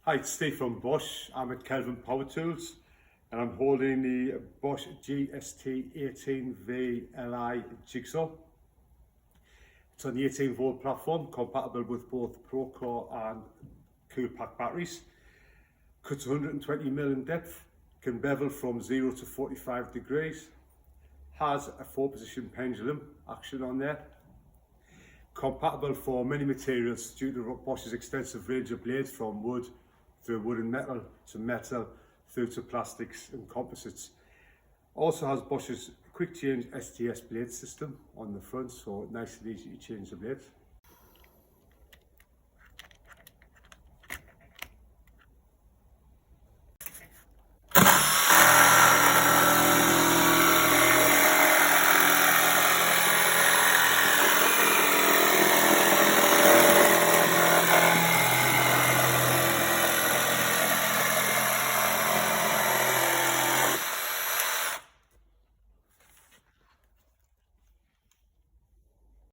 Hi, it's Steve from Bosch. I'm at Kelvin Power Tools and I'm holding the Bosch GST 18V-Li Jigsaw. It's on the 18 volt platform, compatible with both Pro Core and Cool Pack batteries. Cuts 120mm in depth, can bevel from 0 to 45 degrees, has a 4-position pendulum action on there. Compatible for many materials due to Bosch's extensive range of blades, from wood through wood and metal to metal through to plastics and composites. Also has Bosch's quick change STS blade system on the front, so nice and easy to change the blades.